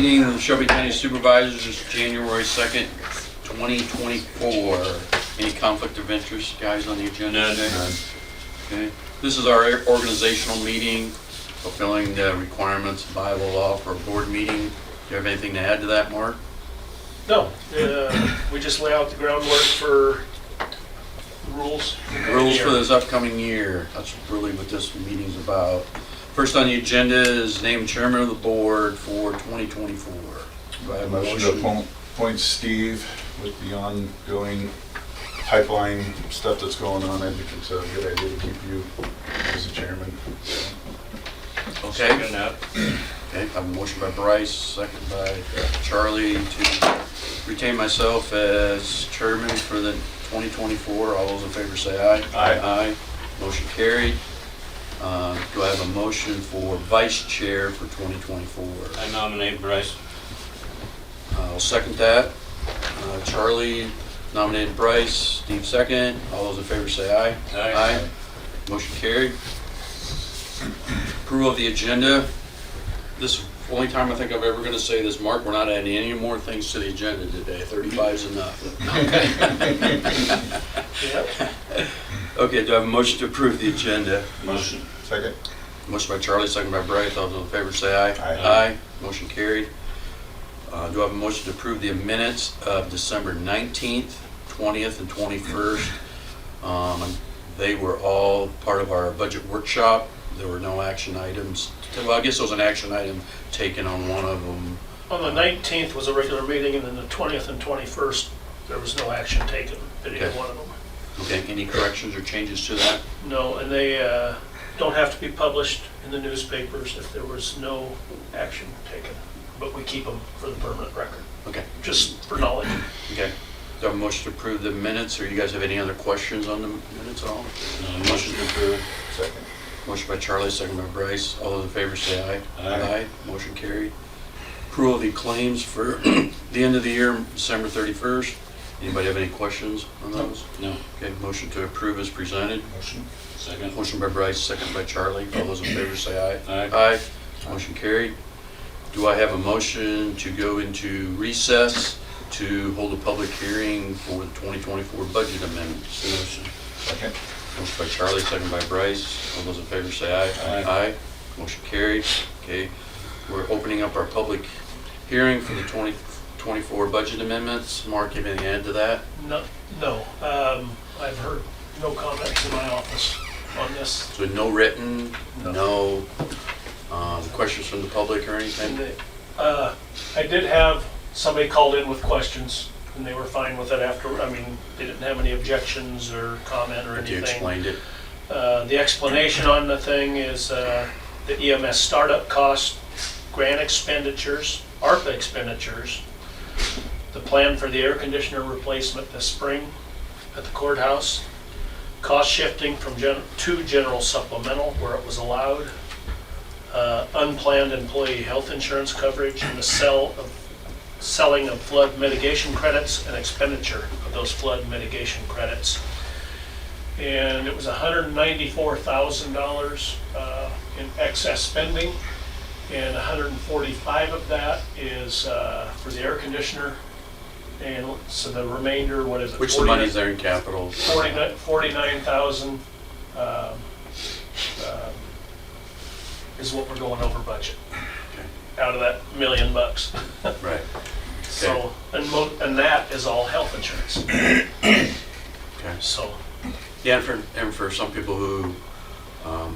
meeting of the Shelby County Supervisors is January 2nd, 2024. Any conflict of interest, guys, on the agenda today? None. Okay. This is our organizational meeting, fulfilling the requirements of bylaw law for a board meeting. Do you have anything to add to that, Mark? No, we just lay out the groundwork for rules. Rules for this upcoming year. That's really what this meeting's about. First on the agenda is name chairman of the board for 2024. Do I have a Motion to appoint Steve with the ongoing pipeline stuff that's going on. I think it's a good idea to keep you as the chairman. Okay. Okay, I have a motion by Bryce, second by Charlie to retain myself as chairman for the 2024. All those in favor say aye. Aye. Aye. Motion carried. Do I have a motion for vice chair for 2024? I nominate Bryce. I'll second that. Charlie nominated Bryce, Steve second. All those in favor say aye. Aye. Motion carried. Approval of the agenda. This is the only time I think I'm ever going to say this, Mark, we're not adding any more things to the agenda today. 35 is enough. Yep. Okay, do I have a motion to approve the agenda? Motion. Second. Motion by Charlie, second by Bryce. All those in favor say aye. Aye. Motion carried. Do I have a motion to approve the minutes of December 19th, 20th, and 21st? They were all part of our budget workshop. There were no action items. Well, I guess there was an action item taken on one of them. On the 19th was a regular meeting, and then the 20th and 21st, there was no action taken at either Okay. one of them. Okay, any corrections or changes to that? No, and they don't have to be published in the newspapers if there was no action taken, but we keep them for the permanent record, Okay, just for knowledge. okay. Do I have a motion to approve the minutes, or you guys have any other questions on the minutes at all? Motion to approve. Second. Motion by Charlie, second by Bryce. All those in favor say aye. Aye. Motion carried. Approval of the claims for the end of the year, December 31st. Anybody have any questions on those? No. Okay, motion to approve is presented. Motion. Second. Motion by Bryce, second by Charlie. All those in favor say aye. Aye. Aye. Motion carried. Do I have a motion to go into recess to hold a public hearing for the 2024 budget amendments? Motion. Second. Motion by Charlie, second by Bryce. All those in favor say aye. Aye. Motion carried. Okay, we're opening up our public hearing for the 2024 budget amendments. Mark, you have anything to add to that? No, I've heard no comments in my office on this. So no written, No. no questions from the public or anything? And I did have somebody called in with questions, and they were fine with it after. I mean, they didn't have any objections or comment or But you anything. explained it. The explanation on the thing is the EMS startup cost, grant expenditures, ARPA expenditures, the plan for the air conditioner replacement this spring at the courthouse, cost shifting from to general supplemental where it was allowed, unplanned employee health insurance coverage, and the selling of flood mitigation credits and expenditure of those flood mitigation credits. And it was $194,000 in excess spending, and 145 of that is for the air conditioner. And so the remainder, what is it? Which the money's there in capital. 49,000 is what we're going over budget out of that $1 million. Right. So, and that is all health insurance. Okay. So, Yeah, and for some people who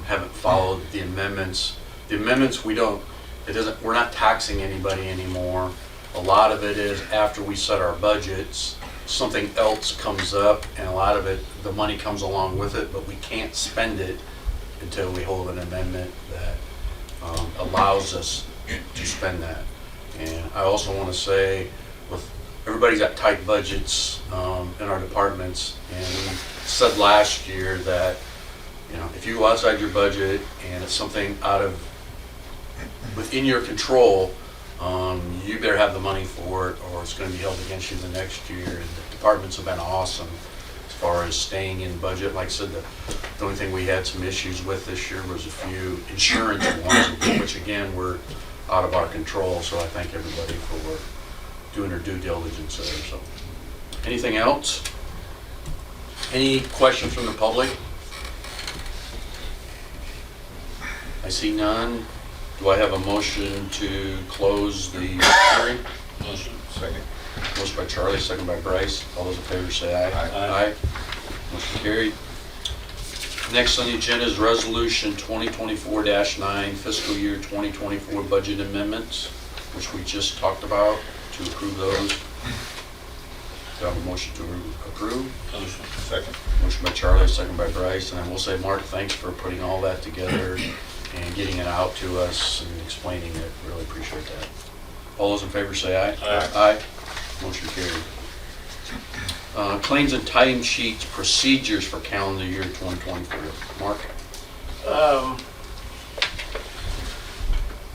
haven't followed the amendments we're not taxing anybody anymore. A lot of it is after we set our budgets, something else comes up, and a lot of it, the money comes along with it, but we can't spend it until we hold an amendment that allows us to spend that. And I also want to say, with everybody's got tight budgets in our departments, and we said last year that, you know, if you go outside your budget and it's something within your control, you better have the money for it, or it's going to be held against you the next year. And the departments have been awesome as far as staying in budget. Like I said, the only thing we had some issues with this year was a few insurance ones, which again, we're out of our control, so I thank everybody for doing their due diligence there, so. Anything else? Any questions from the public? I see none. Do I have a motion to close the hearing? Motion. Second. Motion by Charlie, second by Bryce. All those in favor say aye. Aye. Aye. Motion carried. Next on the agenda is Resolution 2024-9, fiscal year 2024 budget amendments, which we just talked about, to approve those. Do I have a motion to approve? Motion. Second. Motion by Charlie, second by Bryce. And I will say, Mark, thanks for putting all that together and getting it out to us and explaining it. Really appreciate that. All those in favor say aye. Aye. Aye. Motion carried. Claims and time sheets procedures for calendar year 2024. Mark?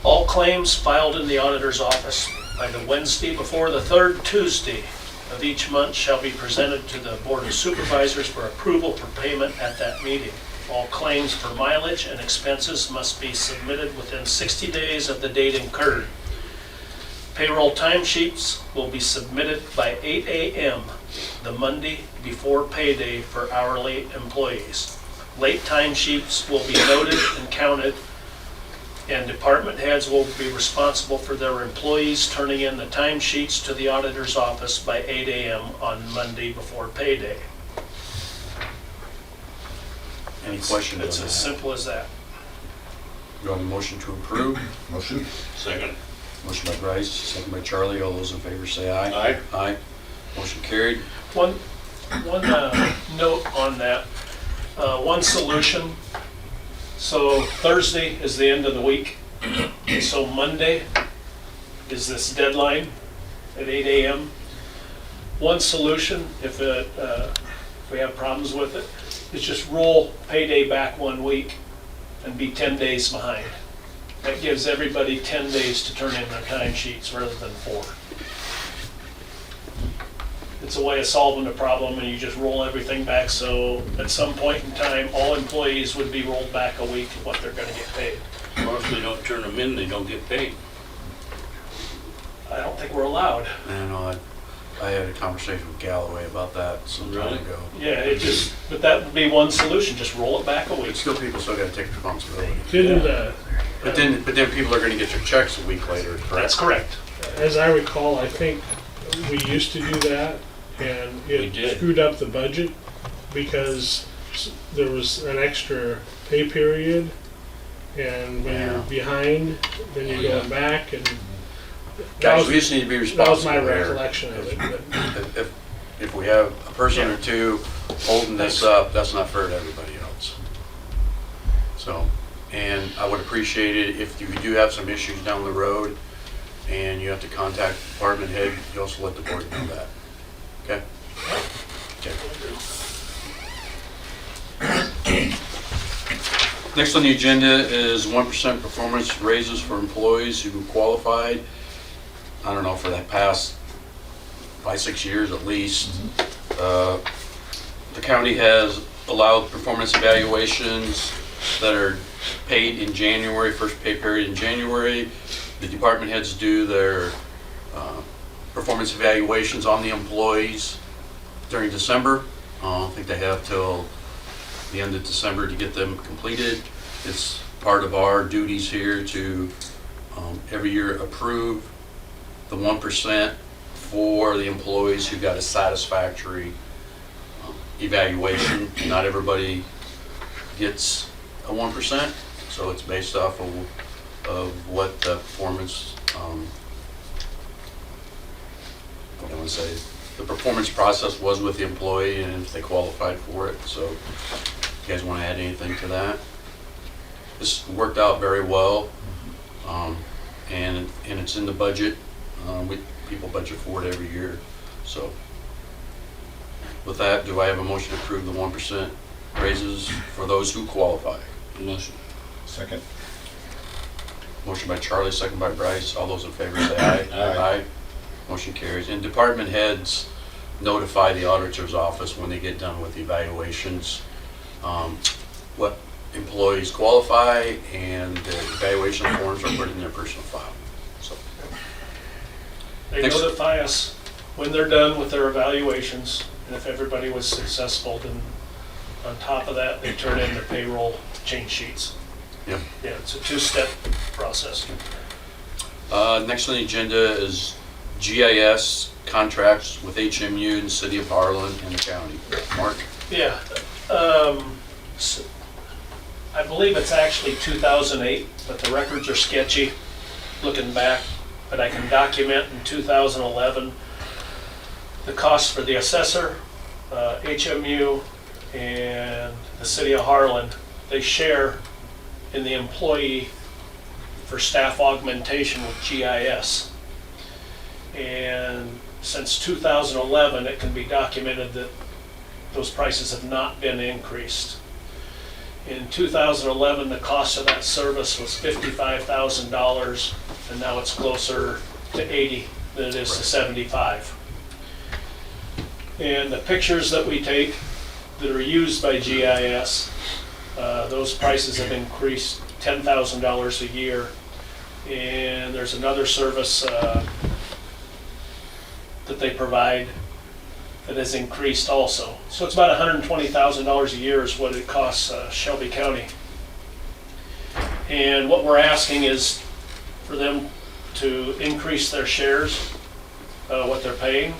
All claims filed in the auditor's office by the Wednesday before the third Tuesday of each month shall be presented to the Board of Supervisors for approval for payment at that meeting. All claims for mileage and expenses must be submitted within 60 days of the date incurred. Payroll timesheets will be submitted by 8 a.m. the Monday before payday for hourly employees. Late timesheets will be noted and counted, and department heads will be responsible for their employees turning in the timesheets to the auditor's office by 8 a.m. on Monday before payday. Any questions It's on as that? simple as that. Do I have a motion to approve? Motion. Second. Motion by Bryce, second by Charlie. All those in favor say aye. Aye. Aye. Motion carried. One note on that, one solution. So Thursday is the end of the week. So Monday is this deadline at 8 a.m. One solution, if we have problems with it, is just roll payday back 1 week and be 10 days behind. That gives everybody 10 days to turn in their timesheets rather than 4. It's a way of solving the problem, and you just roll everything back, so at some point in time, all employees would be rolled back a week of what they're gonna get paid. Well, if they don't turn them in, they don't get paid. I don't think we're allowed. And I had a conversation with Galloway about that some time Really? ago. Yeah, but that would be one solution, just roll it back a But week. still, people still gotta take responsibility. Didn't, But then people are gonna get their checks a week later, That's correct? correct. as I recall, I think we used to do that, and We it did. screwed up the budget because there was an extra pay period, and when Yeah. you're behind, then you're Yeah. going back, and that Guys, was, we just need to be that was responsible my here. recollection of it. But If we have a person or two holding this up, that's not fair to everybody else. So, and I would appreciate it if you do have some issues down the road and you have to contact the department head, you also let the board know that. Okay? Okay. Next on the agenda is 1% performance raises for employees who qualified. I don't know, for that past 5-6 years at least. The county has allowed performance evaluations that are paid in January, first pay period in January. The department heads do their performance evaluations on the employees during December. I think they have till the end of December to get them completed. It's part of our duties here to every year approve the 1% for the employees who got a satisfactory evaluation. Not everybody gets a 1%, so it's based off of what the performance, what do I want to say, the performance process was with the employee and if they qualified for it. So if you guys want to add anything to that? This worked out very well, and it's in the budget. People budget for it every year. So with that, do I have a motion to approve the 1% raises for those who qualify? Motion. Second. Motion by Charlie, second by Bryce. All those in favor say aye. Aye. Motion carries. And department heads notify the auditor's office when they get done with evaluations, what employees qualify, and the evaluation forms are put in their personal file. They Next- notify us when they're done with their evaluations, and if everybody was successful, then on top of that, they turn in the payroll change sheets. Yep. Yeah, it's a two-step process. Next on the agenda is GIS contracts with HMU and the city of Harlan and the county. Mark? Yeah, s- I believe it's actually 2008, but the records are sketchy looking back. But I can document in 2011, the cost for the assessor, HMU, and the city of Harlan, they share in the employee for staff augmentation with GIS. And since 2011, it can be documented that those prices have not been increased. In 2011, the cost of that service was $55,000, and now it's closer to 80 than it is to 75. And the pictures that we take that are used by GIS, those prices have increased $10,000 a year. And there's another service that they provide that has increased also. So it's about $120,000 a year is what it costs Shelby County. And what we're asking is for them to increase their shares, what they're paying,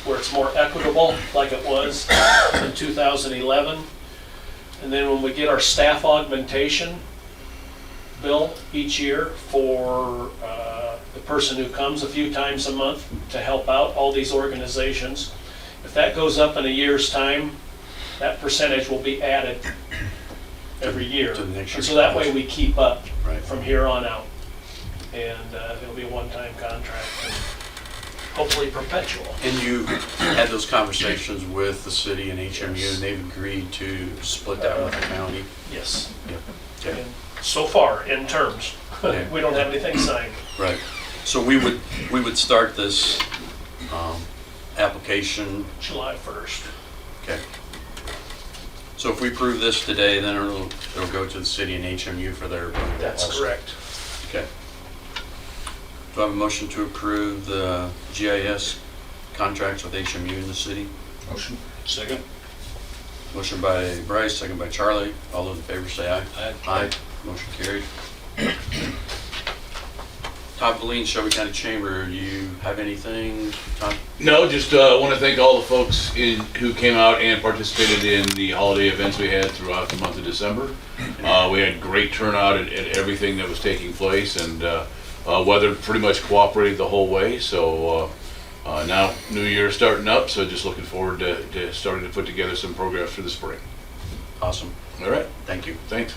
where it's more equitable like it was in 2011. And then when we get our staff augmentation bill each year for the person who comes a few times a month to help out all these organizations, if that goes up in a year's time, that percentage will be added every year. To the next And year's so that way cost. we keep up Right. from here on out. And it'll be a one-time contract and hopefully perpetual. And you had those conversations with the city and HMU, and they've agreed to split that with the county? Yes. Yep. Okay, And so far, in terms, Okay. we don't have anything signed. right. So we would start this application, July 1st. okay. So if we approve this today, then it'll go to the city and HMU for their approval That's also. correct. Okay. Do I have a motion to approve the GIS contracts with HMU in the city? Motion? Second? Motion by Bryce, second by Charlie. All those in favor say aye. Aye. Aye. Motion carried. Todd Boleen, Shelby County Chamber, do you have anything, Todd? No, just want to thank all the folks who came out and participated in the holiday events we had throughout the month of December. We had great turnout at everything that was taking place, and weather pretty much cooperated the whole way. So now New Year's starting up, so just looking forward to starting to put together some programs for the spring. Awesome. All right, Thank you. thanks.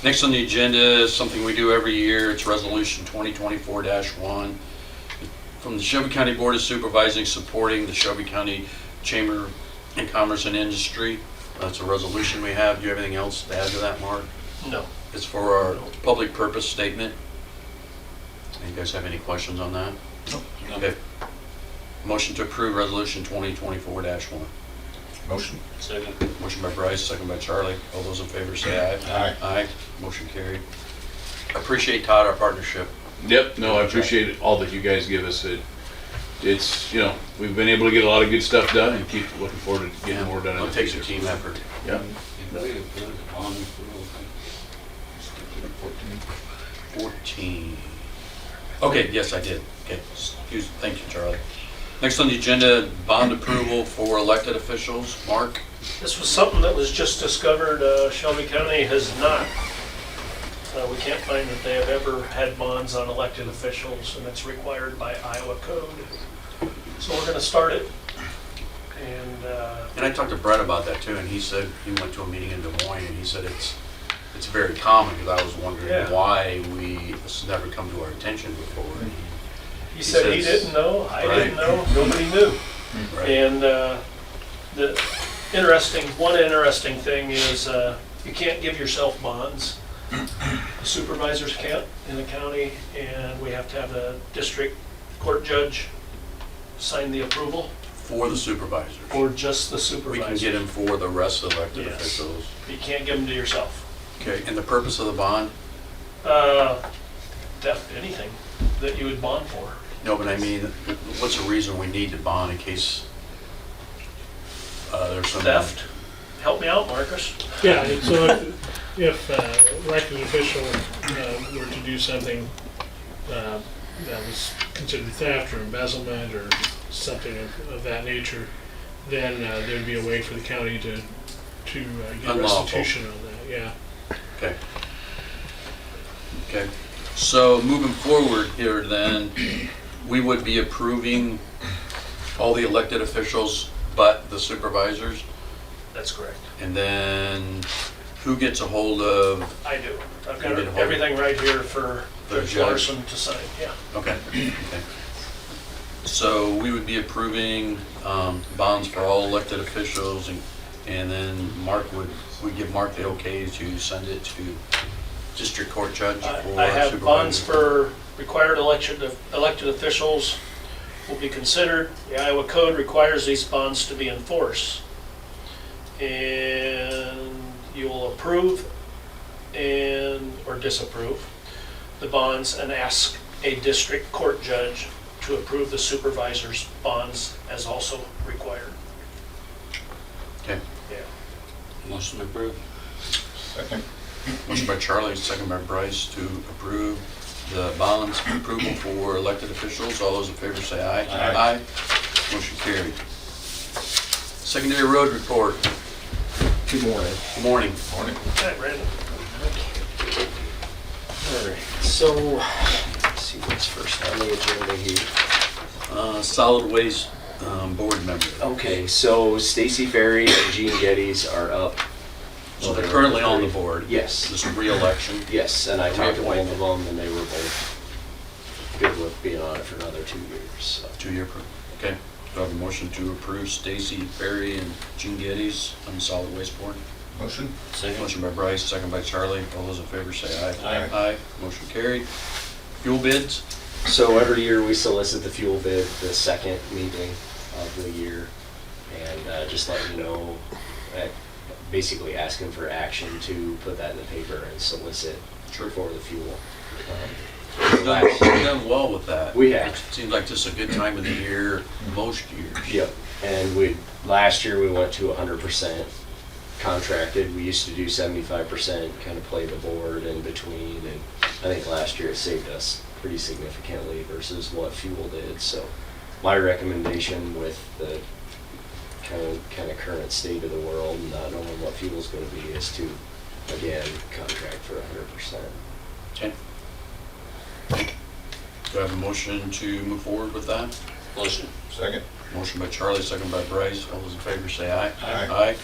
Next on the agenda is something we do every year. It's Resolution 2024-1 from the Shelby County Board of Supervising supporting the Shelby County Chamber and Commerce and Industry. That's a resolution we have. Do you have anything else to add to that, Mark? No. It's for our public purpose statement. You guys have any questions on that? No. Okay. Motion to approve Resolution 2024-1. Motion? Second? Motion by Bryce, second by Charlie. All those in favor say aye. Aye. Aye. Motion carried. Appreciate, Todd, our partnership. Yep, no, I appreciate all that you guys give us. It's, we've been able to get a lot of good stuff done and keep looking forward to getting more done in It the takes a future. team effort. Yep. On. 14. Okay, yes, I did. Okay, thank you, Charlie. Next on the agenda, bond approval for elected officials. Mark? This was something that was just discovered. Shelby County has not. We can't find that they have ever had bonds on elected officials, and it's required by Iowa code. So we're going to start it. And I talked to Brett about that too, and he said he went to a meeting in Des Moines, and he said it's very common, because I was wondering Yeah. why this has never come to our attention before. He said he says- didn't know, I Right. didn't know, nobody knew. Right. And the one interesting thing is you can't give yourself bonds. The supervisors can't in the county, and we have to have the district court judge sign the approval For the supervisors. or just the We supervisors. can get them for the rest of the elected Yes. officials. You can't give them to yourself. Okay, and the purpose of the bond? Anything. that you would bond for. No, but I mean, what's the reason we need to bond in case there's some... Theft. Help me out, Marcus. Yeah, and so if elected official were to do something that was considered theft or embezzlement or something of that nature, then there'd be a way for the county to get Unlawful. restitution on that, yeah. Okay. Okay. So moving forward here then, we would be approving all the elected officials but the supervisors? That's correct. And then who gets a hold of, I do. I've You got get a hold of- everything right here for The Judge judge. Larson to sign, yeah. okay, okay. So we would be approving bonds for all elected officials and then Mark would give Mark the okay to send it to district court judge for I have bonds supervisor. for required elected officials will be considered. The Iowa Code requires these bonds to be enforced. And you will approve or disapprove the bonds and ask a district court judge to approve the supervisor's bonds as also required. Okay. Yeah. Motion approved. Second. Motion by Charlie, second by Bryce to approve the bonds approval for elected officials. All those in favor say aye. Aye. Motion carried. Secondary road report. Good morning. Good morning. Morning. Hi, Brandon. All right, so, let's see what's first on the agenda here. Solid waste board member. Okay, so Stacy Ferry and Gene Geddes are up. So they're currently on the board. Yes, This is re-election. yes, and I talked to both of them, and they were both good with being on it for another 2 years, so. 2-year. Okay. Do I have a motion to approve Stacy Ferry and Gene Geddes on the solid waste board? Motion? Second. Motion by Bryce, second by Charlie. All those in favor say aye. Aye. Aye. Motion carried. Fuel bids? So every year we solicit the fuel bid the second meeting of the year, and just let you know, basically asking for action to put that in the paper and solicit for the fuel. We've done well with that. We have. It seems like this is a good time of the year, most years. Yep, and last year we went to 100% contracted. We used to do 75%, kind of play the board in between, and I think last year it saved us pretty significantly versus what fuel did. So my recommendation with the kind of current state of the world and not knowing what fuel's going to be is to, again, contract for 100%. Okay. Do I have a motion to move forward with that? Motion. Second. Motion by Charlie, second by Bryce. All those in favor say aye. Aye. Aye.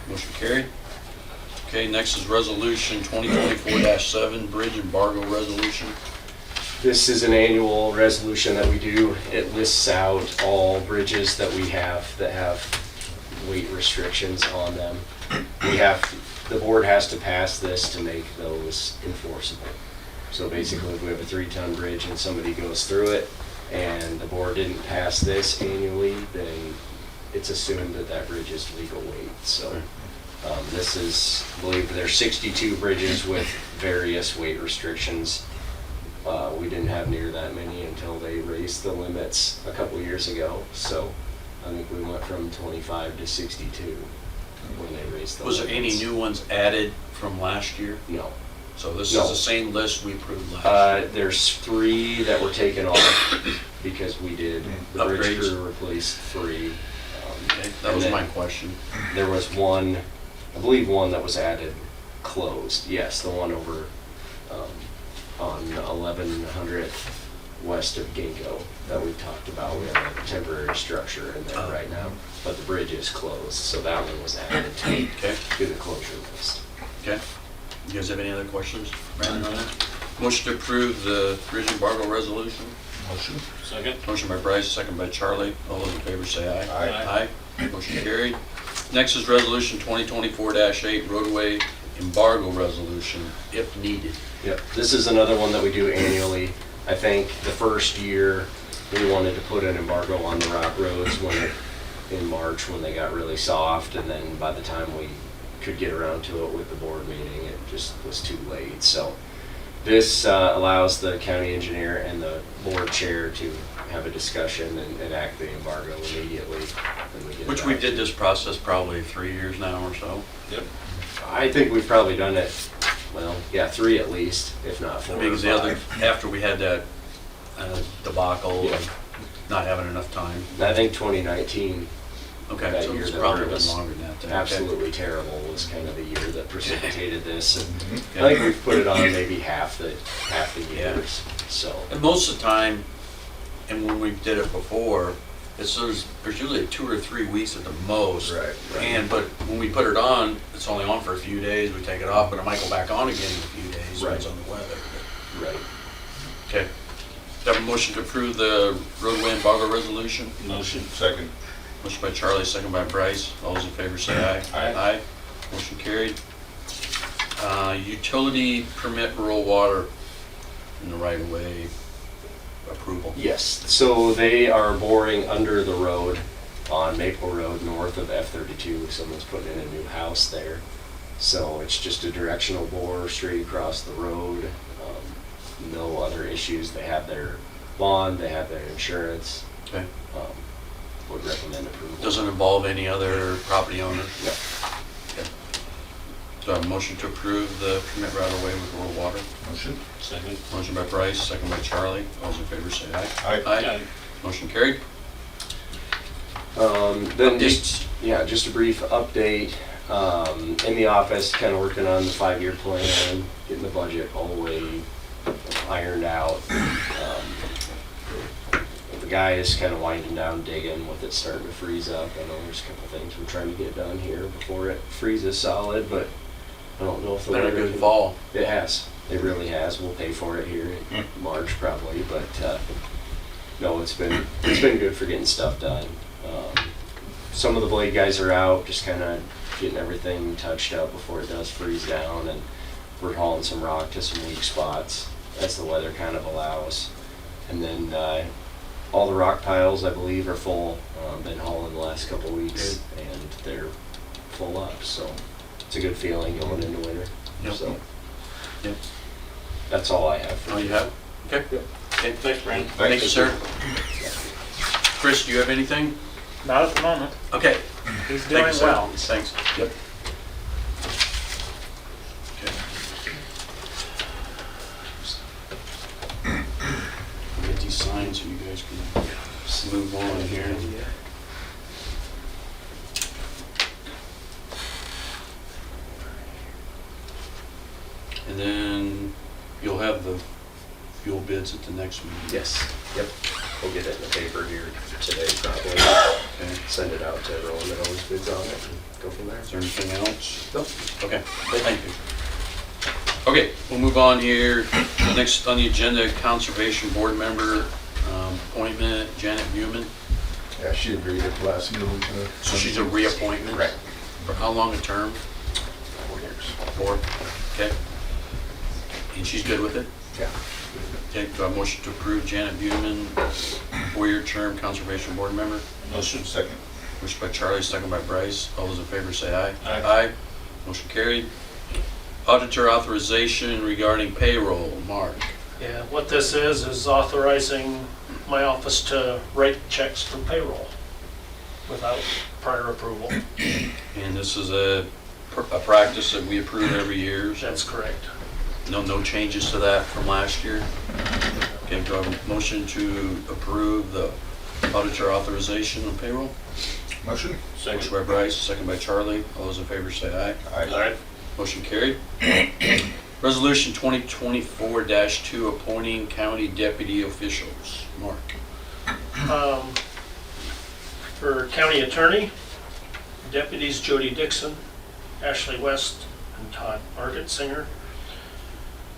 Motion carried. Okay, next is resolution 2024-7, bridge embargo resolution. This is an annual resolution that we do. It lists out all bridges that we have that have weight restrictions on them. The board has to pass this to make those enforceable. So basically, if we have a 3-ton bridge and somebody goes through it and the board didn't pass this annually, then it's assumed that that bridge is legal weight. So this is, I believe there's 62 bridges with various weight restrictions. We didn't have near that many until they raised the limits a couple years ago. So I think we went from 25 to 62 when they raised the Was limits. there any new ones added from last year? No. So this No. is the same list we approved last year? There's 3 that were taken off because we did, the bridge Upgrades. crew replaced 3. Okay, that was and my then question. There was one, I believe one that was added closed. Yes, the one over on 1100th west of Ginkgo that we talked about. We have a temporary structure in there right now, but the bridge is closed, so that one was added Okay, to the closure list. okay. You guys have any other questions, Brandon, on that? Motion to approve the bridge embargo resolution. Motion? Second. Motion by Bryce, second by Charlie. All those in favor say aye. Aye. Aye. Motion carried. Next is resolution 2024-8, roadway embargo resolution, if needed. Yep, this is another one that we do annually. I think the first year, we wanted to put an embargo on the rock roads in March when they got really soft, and then by the time we could get around to it with the board meeting, it just was too late. So This allows the county engineer and the board chair to have a discussion and act the embargo immediately. when we get Which it we out. did this process probably 3 years now or so. I think we've probably done it, well, yeah, 3 at least, if not 4 or Because the other, 5. after we had that debacle Yeah. of not having enough time. I think 2019, Okay, That so year it's that probably where it been was longer than that. then. Okay. absolutely terrible, was kind of the year that precipitated this. And Yeah. I think we've put it on maybe half the Yeah. years, so. And most of the time, and when we did it before, there's usually 2 or 3 weeks at the most. Right. But when we put it on, it's only on for a few days, we take it off, but it might go back on again in a few days, depends Right. on the weather. Right. Okay. Do I have a motion to approve the roadway embargo resolution? Motion. Second. Motion by Charlie, second by Bryce. All those in favor say aye. Aye. Aye. Motion carried. Utility permit rural water in the right of way approval. Yes, so they are boring under the road on Maple Road north of F-32. Someone's putting in a new house there. So it's just a directional bore straight across the road. No other issues. They have their bond, they have their insurance. Okay. Would recommend approval. Doesn't involve any other property owner? No. Okay. Do I have a motion to approve the permit right of way with rural water? Motion. Second. Motion by Bryce, second by Charlie. All those in favor say aye. Aye. Motion carried. Then just a brief update. In the office, kind of working on the 5-year plan, getting the budget all the way ironed out. The guy is kind of winding down digging with it starting to freeze up. I know there's a couple things we're trying to get done here before it freezes solid, but I don't know if the Been a weather good can- fall. It has. It really has. We'll pay for it here in March probably, but no, it's been good for getting stuff done. Some of the blade guys are out, just kind of getting everything touched up before it does freeze down, and we're hauling some rock to some weak spots as the weather kind of allows. And then all the rock piles, I believe, are full. Been hauling the last couple weeks, and they're full up, so it's a good feeling going into winter. Yep. So Yep. that's all I have. Oh, you have? Okay. Okay. Thanks, Brandon. Thank you, sir. Chris, do you have anything? Not at the moment. Okay. He's Thank doing you, sir. well. Thanks. Yep. Okay. Get these signed so you guys can move on here. And then you'll have the fuel bids at the next meeting. Yes, yep. We'll get it in the paper here today probably. Okay. Send it out to everyone that always bids on it and go from there. Is there anything else? Nope. Okay, thank you. Okay, we'll move on here. Next on the agenda, Conservation Board Member appointment, Janet Buman. Yeah, she agreed at the last meeting. So she's a reappointment? Right. For how long a term? 4 years. 4? Okay. And she's good with it? Yeah. Okay, do I have a motion to approve Janet Buman, 4-year term, Conservation Board Member? Motion. Second. Motion by Charlie, second by Bryce. All those in favor say aye. Aye. Motion carried. Auditor authorization regarding payroll, Mark. Yeah, what this is authorizing my office to write checks for payroll without prior approval. And this is a practice that we approve every year. So That's correct. no changes to that from last year. Okay, do I have a motion to approve the auditor authorization on payroll? Motion. Motion by Bryce, second by Charlie. All those in favor say aye. Aye. Motion carried. Resolution 2024-2, appointing county deputy officials. Mark. For county attorney, deputies Jody Dixon, Ashley West, and Todd Argetsinger.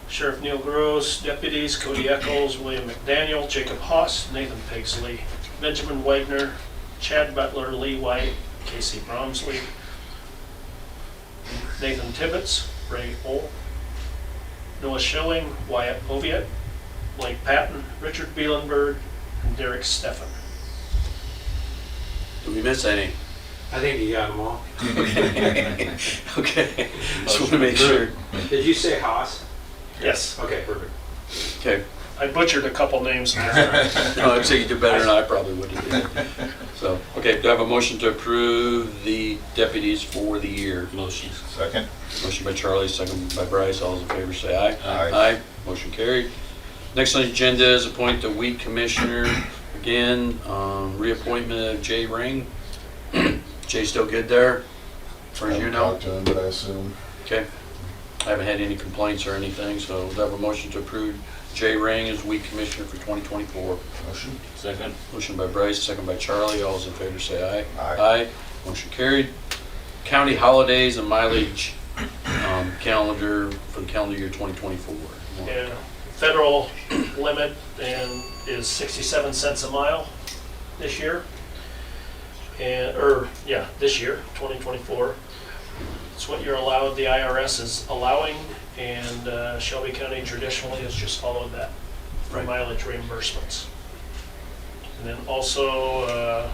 Sheriff Neil Gross, deputies Cody Eccles, William McDaniel, Jacob Haas, Nathan Pigsley, Benjamin Wagner, Chad Butler, Lee White, Casey Bromsley, Nathan Tibbetts, Ray Ole, Noah Schilling, Wyatt Oviatt, Blake Patton, Richard Bielenberg, and Derek Steffen. Did we miss any? I think you got them all. Okay, just want to make sure. Did you say Haas? Yes, Okay, perfect. Okay. I butchered a couple names there. No, I'd say you did better than I probably would have. So, okay, do I have a motion to approve the deputies for the year? Motion. Second? Motion by Charlie, second by Bryce. All those in favor say aye. Aye. Motion carried. Next on the agenda is appoint the weed commissioner. Again, reappointment of Jay Ring. Jay still good there? As far as you know? Talked to him, but I assume. Okay. I haven't had any complaints or anything, so do I have a motion to approve Jay Ring as weed commissioner for 2024? Motion? Second. Motion by Bryce, second by Charlie. All those in favor say aye. Aye. Motion carried. County holidays and mileage calendar for the calendar year 2024. Yeah, federal limit is 67 cents a mile this year. This year, 2024. It's what you're allowed, the IRS is allowing, and Shelby County traditionally has just followed that for Right. mileage reimbursements. And then also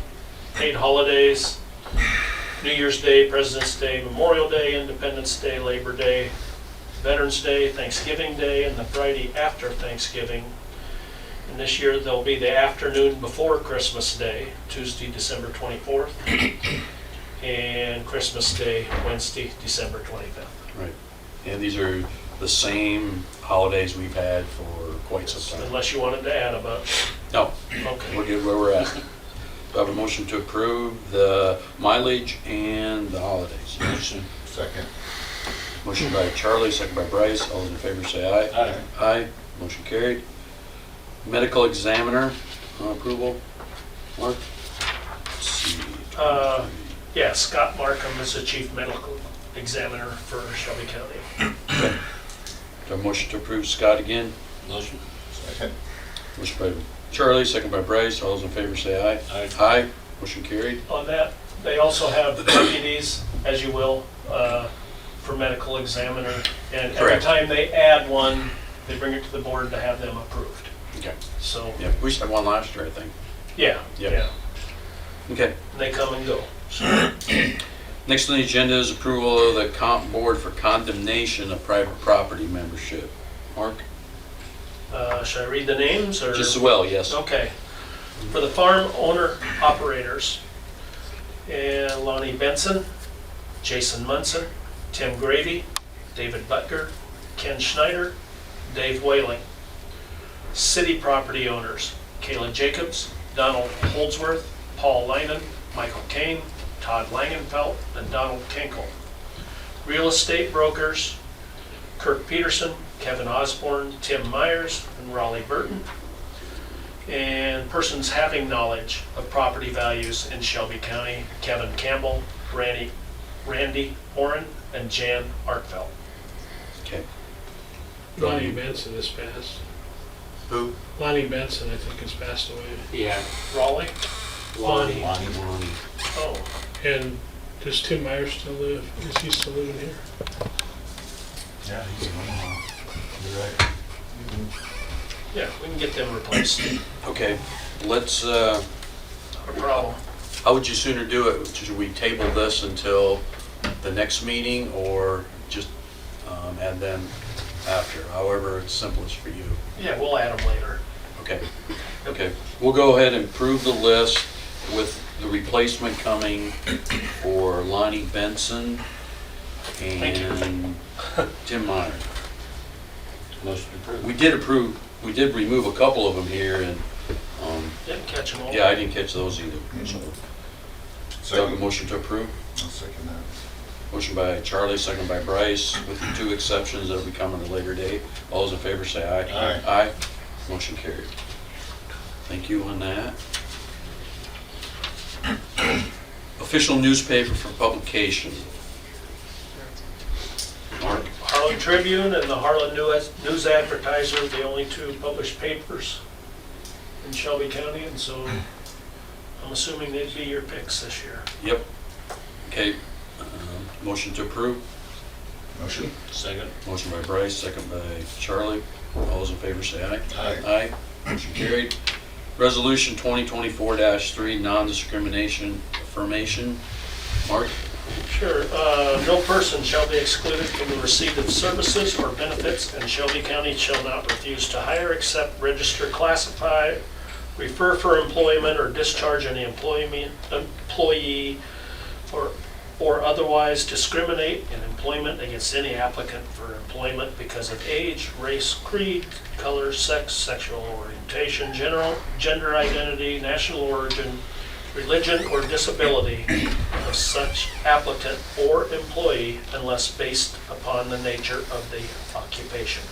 paid holidays, New Year's Day, President's Day, Memorial Day, Independence Day, Labor Day, Veterans Day, Thanksgiving Day, and the Friday after Thanksgiving. And this year, there'll be the afternoon before Christmas Day, Tuesday, December 24th, and Christmas Day, Wednesday, December 25th. Right. And these are the same holidays we've had for quite some time. Unless you wanted to add a bunch. No, Okay. we're good where we're at. Do I have a motion to approve the mileage and the holidays? Motion. Second? Motion by Charlie, second by Bryce. All those in favor say aye. Aye. Aye. Motion carried. Medical examiner approval. Mark? Let's see. Yeah, Scott Markham is the chief medical examiner for Shelby County. Okay. Do I have a motion to approve Scott again? Motion. Second? Motion by Charlie, second by Bryce. All those in favor say aye. Aye. Aye. Motion carried. On that, they also have deputies, as you will, for medical examiner. And every Correct. time they add one, they bring it to the board to have them approved. Okay. So, Yeah, we just had one last year, I think. yeah, Yep. yeah, Okay. they come and go. Next on the agenda is approval of the comp board for condemnation of private property membership. Mark? Should I read the names or? Just as well, yes. Okay. For the farm owner operators, and Lonnie Benson, Jason Munson, Tim Gravy, David Butker, Ken Schneider, Dave Whaling. City property owners, Kayla Jacobs, Donald Holdsworth, Paul Linen, Michael Kane, Todd Langenfeld, and Donald Kinkle. Real estate brokers, Kirk Peterson, Kevin Osborne, Tim Myers, and Raleigh Burton. And persons having knowledge of property values in Shelby County, Kevin Campbell, Randy Oren, and Jan Arkfeld. Okay. Lonnie Benson has passed. Who? Lonnie Benson, I think, has passed away. Yeah, Raleigh? Lonnie. Lonnie. Oh, And does Tim Myers still live? Is he still living here? Yeah, he's in Omaha. You're right. yeah, we can get them replaced. Okay, let's, Not a problem. how would you sooner do it? Should we table this until the next meeting or just add them after? However, it's simplest for you. Yeah, we'll add them later. Okay, okay. We'll go ahead and approve the list with the replacement coming for Lonnie Benson Thank you. and Tim Meyer. Motion approved. We did remove a couple of them here and, Didn't catch them all. yeah, I didn't catch those either. So, do I have a Second? motion to approve? I'll second that. Motion by Charlie, second by Bryce, with the two exceptions that'll be coming at a later date. All those in favor say aye. Aye. Aye. Motion carried. Thank you on that. Official newspaper for publication. Mark? Harlan Tribune and the Harlan News Advertiser are the only two published papers in Shelby County, and so I'm assuming they'd be your picks this year. Yep. Okay. Motion to approve. Motion? Second. Motion by Bryce, second by Charlie. All those in favor say aye. Aye. Aye. Motion carried. Resolution 2024-3, non-discrimination affirmation. Mark? Sure. No person shall be excluded from the receipt of services or benefits, and Shelby County shall not refuse to hire, accept, register, classify, refer for employment, or discharge any employee or otherwise discriminate in employment against any applicant for employment because of age, race, creed, color, sex, sexual orientation, gender identity, national origin, religion, or disability of such applicant or employee unless based upon the nature of the occupation.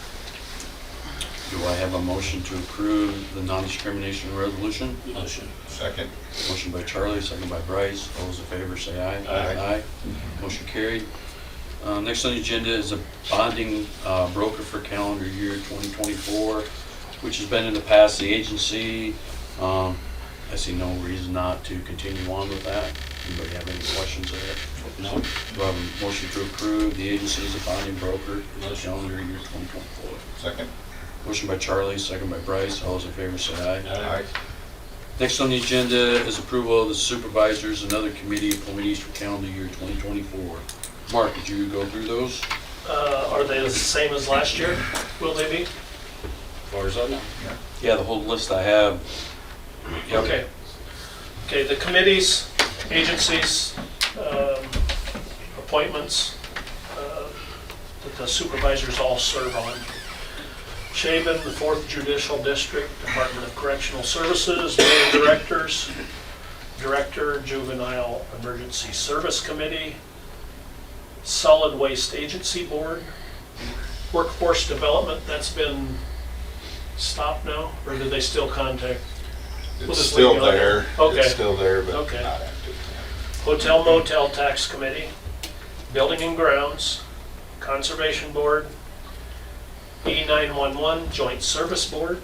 Do I have a motion to approve the non-discrimination resolution? Motion. Second. Motion by Charlie, second by Bryce. All those in favor say aye. Aye. Motion carried. Next on the agenda is a bonding broker for calendar year 2024, which has been in the past the agency. I see no reason not to continue on with that. Anybody have any questions there? No. Do I have a motion to approve the agency as a bonding broker for Motion. calendar year 2024? Second. Motion by Charlie, second by Bryce. All those in favor say aye. Aye. Next on the agenda is approval of the supervisors and other committee appointees for calendar year 2024. Mark, did you go through those? Are they the same as last year? Will they be? As far as I know. Yeah, the whole list I have. Yep. Okay. Okay, the committees, agencies, appointments that the supervisors all serve on. Shaven, the 4th Judicial District, Department of Correctional Services, Board of Directors, Director, Juvenile Emergency Service Committee, Solid Waste Agency Board, Workforce Development, that's been stopped now, or do they still contact? We'll It's just still leave it on there. there. Okay. It's still there, but Okay. not active. Hotel Motel Tax Committee, Building and Grounds, Conservation Board, E911 Joint Service Board,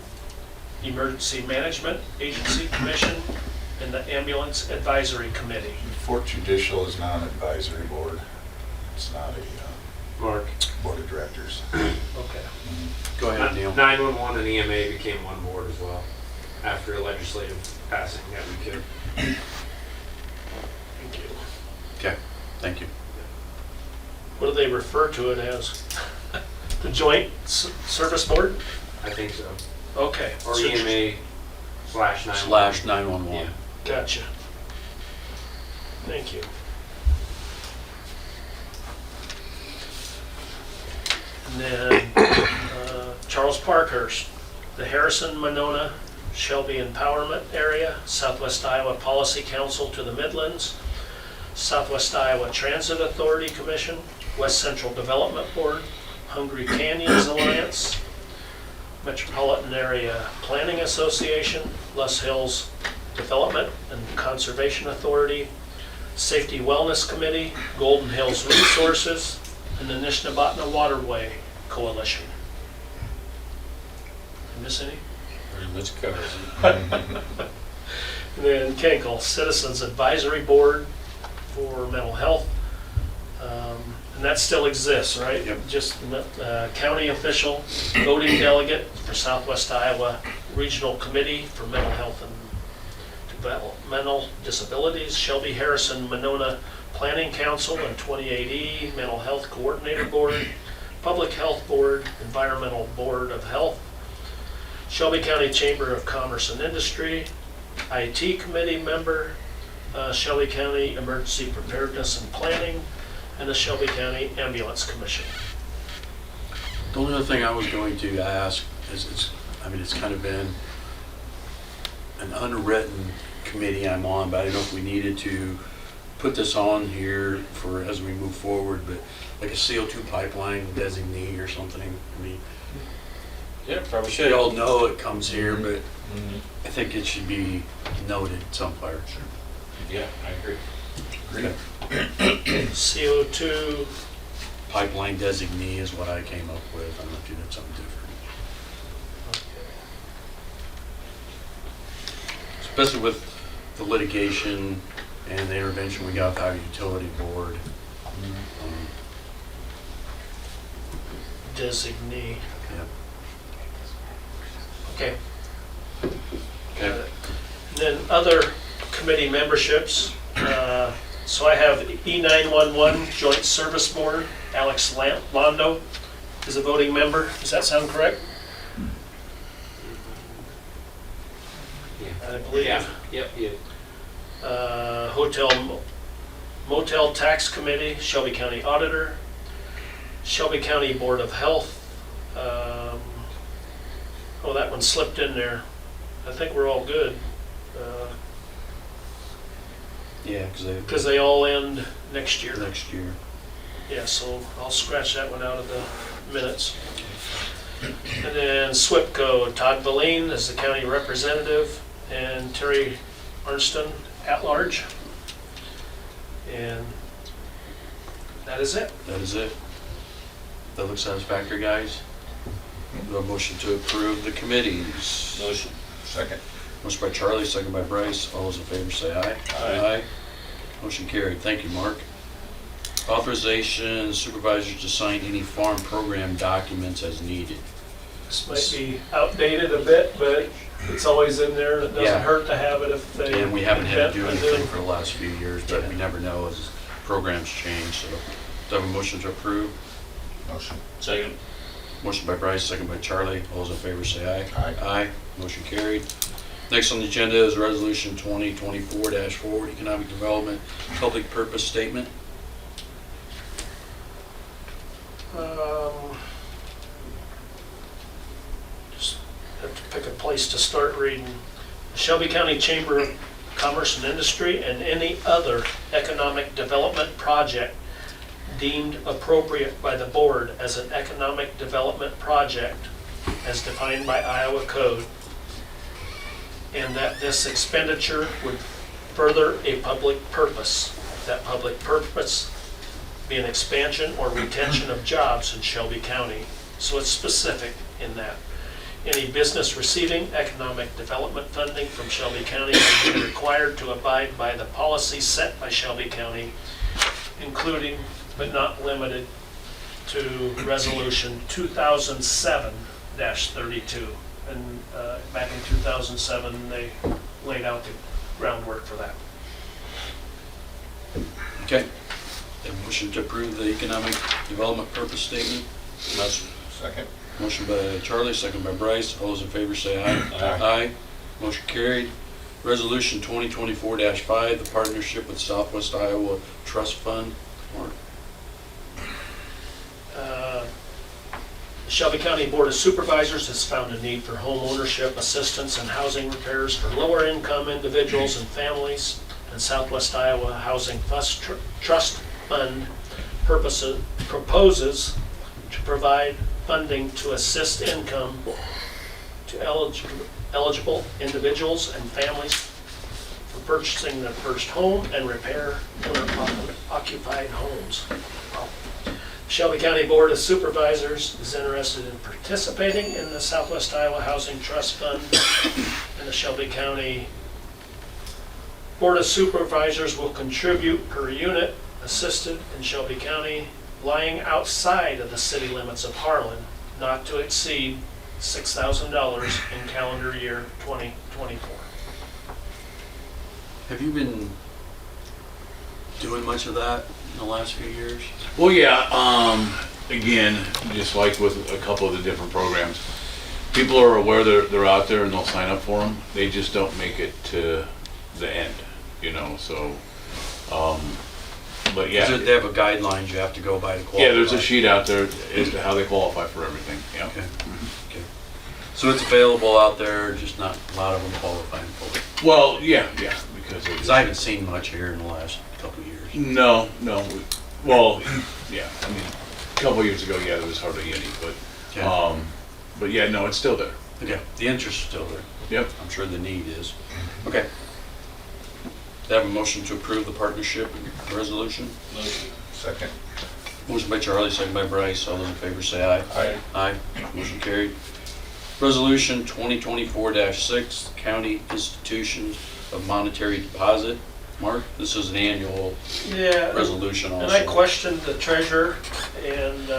Emergency Management Agency Commission, and the Ambulance Advisory Committee. Fort Judicial is now an advisory board. It's not a Mark. board of directors. Okay. Go ahead, Neil. 911 and EMA became one board as well, after a legislative passing that we could. Thank you. Okay, thank you. What do they refer to it as? The Joint Service Board? I think so. Okay. Or So- EMA /911. Slash 911. Yeah. Gotcha. Thank you. And then Charles Parkhurst, the Harrison, Monona, Shelby Empowerment Area, Southwest Iowa Policy Council to the Midlands, Southwest Iowa Transit Authority Commission, West Central Development Board, Hungry Canyons Alliance, Metropolitan Area Planning Association, Les Hills Development and Conservation Authority, Safety Wellness Committee, Golden Hills Resources, and the Nishnabotna Waterway Coalition. Did I miss any? Pretty much covers it. And then Kenkel, Citizens Advisory Board for Mental Health. And that still exists, right? Yep. Just county official, voting delegate for Southwest Iowa Regional Committee for Mental Health and Developmental Disabilities, Shelby Harrison Monona Planning Council and 28E Mental Health Coordinator Board, Public Health Board, Environmental Board of Health, Shelby County Chamber of Commerce and Industry, IT Committee member, Shelby County Emergency Preparedness and Planning, and the Shelby County Ambulance Commission. The only other thing I was going to ask is, it's kind of been an unwritten committee I'm on, but I don't know if we needed to put this on here for as we move forward, but like a CO2 pipeline designee or something. I mean, Yeah, probably they should. all know it comes here, but Mhm. I think it should be noted somewhere. Yeah, I agree. CO2, Pipeline designee is what I came up with. I don't know if you did something different. Especially with the litigation and the intervention we got with our utility board. designee. Yeah. Okay. Okay. Then other committee memberships, So I have E911 Joint Service Board, Alex Londo is a voting member. Does that sound correct? I believe. Yep, yep. Hotel Motel Tax Committee, Shelby County Auditor, Shelby County Board of Health. Oh, that one slipped in there. I think we're all good. Yeah, Because they all end next year. next year. Yeah, so I'll scratch that one out of the minutes. And then SWIPCO, Todd Valine is the county representative, and Terry Arnston at large. And that is it. That is it. That looks satisfactory, guys. The motion to approve the committees. Motion. Second. Motion by Charlie, second by Bryce. All those in favor say aye. Aye. Motion carried. Thank you, Mark. Authorization supervisors to sign any farm program documents as needed. This might be outdated a bit, but it's always in there, and it Yeah. doesn't hurt to have it if they. And we haven't had to do invent a anything new- for the last few years, but we never know as programs change, so. Do I have a motion to approve? Motion. Second. Motion by Bryce, second by Charlie. All those in favor say aye. Aye. Aye. Motion carried. Next on the agenda is Resolution 2024-4, Economic Development Public Purpose Statement. Just have to pick a place to start reading. Shelby County Chamber of Commerce and Industry and any other economic development project deemed appropriate by the board as an economic development project as defined by Iowa Code, and that this expenditure would further a public purpose. That public purpose be an expansion or retention of jobs in Shelby County. So it's specific in that. Any business receiving economic development funding from Shelby County will be required to abide by the policies set by Shelby County, including but not limited to Resolution 2007-32. And back in 2007, they laid out the groundwork for that. Okay. A motion to approve the Economic Development Purpose Statement. Motion. Second. Motion by Charlie, second by Bryce. All those in favor say aye. Aye. Motion carried. Resolution 2024-5, the partnership with Southwest Iowa Trust Fund. Mark? The Shelby County Board of Supervisors has found a need for home ownership assistance and housing repairs for lower income individuals and families, and Southwest Iowa Housing Trust Fund proposes to provide funding to assist income to eligible individuals and families for purchasing their first home and repair owner-occupied homes. Shelby County Board of Supervisors is interested in participating in the Southwest Iowa Housing Trust Fund, and the Shelby County Board of Supervisors will contribute per unit assisted in Shelby County lying outside of the city limits of Harlan, not to exceed $6,000 in calendar year 2024. Have you been doing much of that in the last few years? Well, yeah, again, just like with a couple of the different programs, people are aware they're out there and they'll sign up for them. They just don't make it to the end, so, but yeah. They have a guidelines you have to go by to qualify? Yeah, there's a sheet out there as to how they qualify for everything, yeah. Okay. Okay. So it's available out there, just not a lot of them qualifying for it? Well, yeah, because Because I haven't seen much here in the last couple of years. No, well, yeah, I mean, a couple of years ago, yeah, there was hardly any, Okay. but yeah, no, it's still there. Okay, the interest is still there. Yep. I'm sure the need is. Okay. Do I have a motion to approve the partnership resolution? Motion. Second. Motion by Charlie, second by Bryce. All those in favor say aye. Aye. Aye. Motion carried. Resolution 2024-6, County Institutions of Monetary Deposit. Mark, this is an annual Yeah. resolution also. And I questioned the treasurer and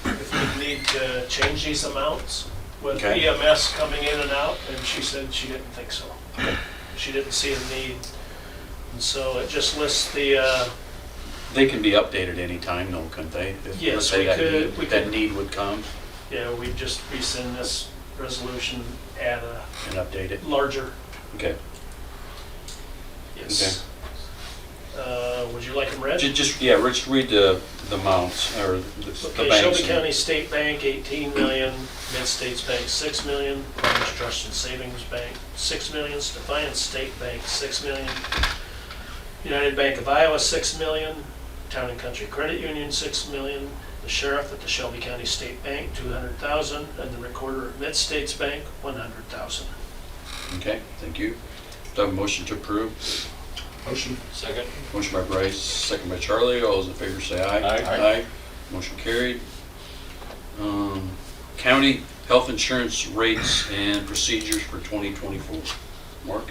if we need to change these amounts with Okay. EMS coming in and out, and she said she didn't think so. She didn't see a need. And so it just lists the, They can be updated anytime, though, couldn't they? If, Yes, let's say we that could- need- we That could. need would come yeah, we'd just rescind this resolution, add a and update it. larger, Okay. yes. Would you like them read? Just, yeah, Rich, read the amounts, or the Okay, banks. Shelby County State Bank, 18 million, Mid-States Bank, 6 million, Farmers Trust and Savings Bank, 6 million, Defiance State Bank, 6 million, United Bank of Iowa, 6 million, Town and Country Credit Union, 6 million, the sheriff at the Shelby County State Bank, 200,000, and the recorder at Mid-States Bank, 100,000. Okay, thank you. Do I have a motion to approve? Motion. Second? Motion by Bryce, second by Charlie. All those in favor say aye. Aye. Motion carried. County health insurance rates and procedures for 2024. Mark?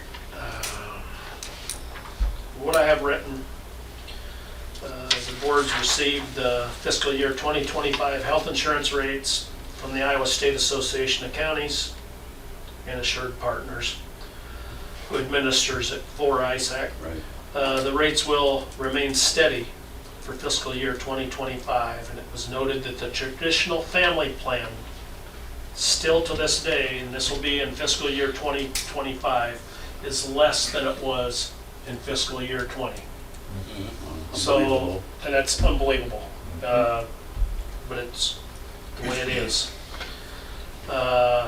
What I have written, the board's received the fiscal year 2025 health insurance rates from the Iowa State Association of Counties and Assured Partners, who administers it for ISAC. Right. The rates will remain steady for fiscal year 2025, and it was noted that the traditional family plan, still to this day, and this will be in fiscal year 2025, is less than it was in fiscal year 20. So, Unbelievable. and that's unbelievable, but it's the way it is.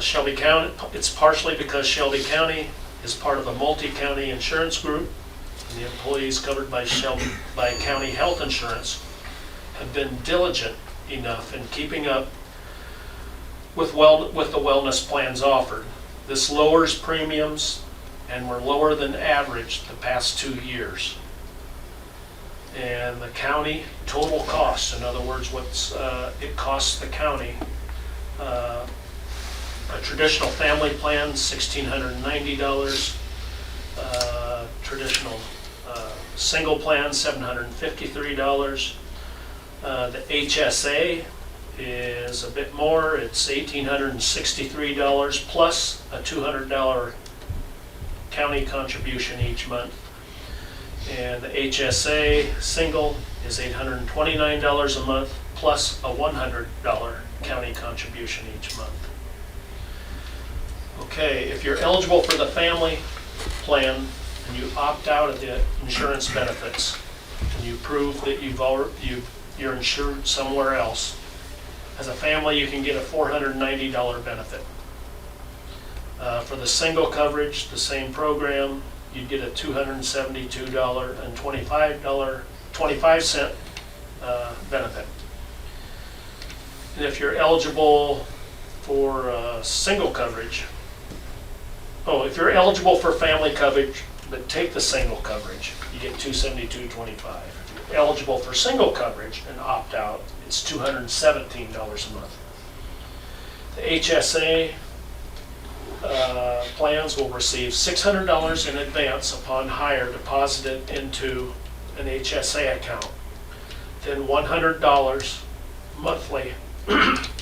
Shelby County, it's partially because Shelby County is part of a multi-county insurance group, and the employees covered by county health insurance have been diligent enough in keeping up with the wellness plans offered. This lowers premiums, and we're lower than average the past 2 years. And the county total costs, in other words, it costs the county, a traditional family plan, $1,690, traditional single plan, $753. The HSA is a bit more, it's $1,863 plus a $200 county contribution each month. And the HSA single is $829 a month plus a $100 county contribution each month. Okay, if you're eligible for the family plan and you opt out of the insurance benefits and you prove that you're insured somewhere else, as a family you can get a $490 benefit. For the single coverage, the same program, you'd get a $272.25 benefit. And if you're eligible for single coverage, if you're eligible for family coverage, but take the single coverage, you get $272.25. If you're eligible for single coverage and opt out, it's $217 a month. The HSA plans will receive $600 in advance upon hire deposited into an HSA account. Then $100 monthly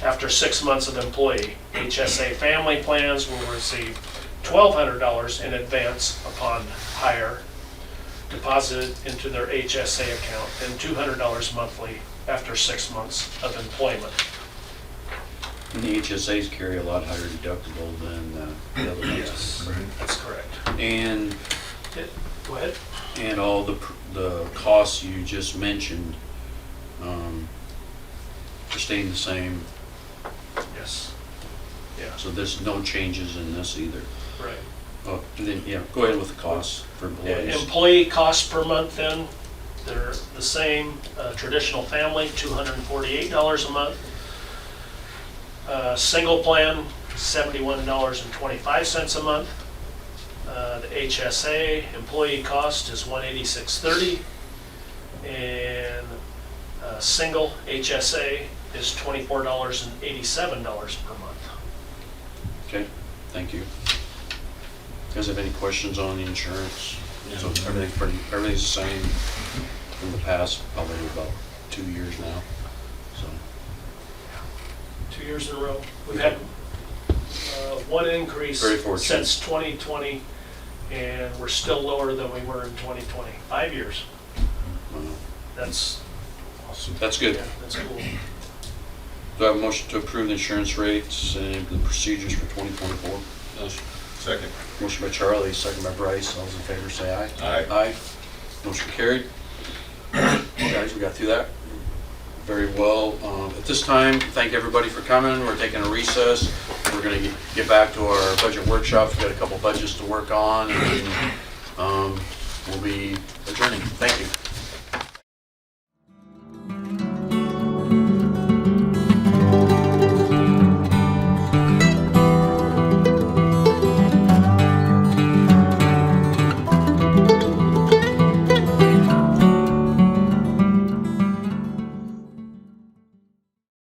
after 6 months of employee. HSA family plans will receive $1,200 in advance upon hire deposited into their HSA account, and $200 monthly after 6 months of employment. And the HSAs carry a lot higher deductible than the other ones. Yes, that's correct. And Go ahead. and all the costs you just mentioned are staying the same. Yes. Yeah, So there's no changes in this either. right. Oh, and then, yeah, go ahead with the costs for employees. Employee costs per month then, they're the same. Traditional family, $248 a month. Single plan, $71.25 a month. The HSA employee cost is $186.30. And single HSA is $24.87 per month. Okay, thank you. You guys have any questions on the insurance? So everything's the same from the past, probably about 2 years now, so. 2 years in a row. We've had one increase Very fortunate. since 2020, and we're still lower than we were in 2020. 5 years. That's, Awesome. That's good. yeah, that's cool. Do I have a motion to approve the insurance rates and the procedures for 2024? Motion. Second. Motion by Charlie, second by Bryce. All those in favor say aye. Aye. Aye. Motion carried. Guys, we got through that very well. At this time, thank everybody for coming. We're taking a recess. We're going to get back to our budget workshops. We've got a couple budgets to work on, and we'll be adjourning. Thank you.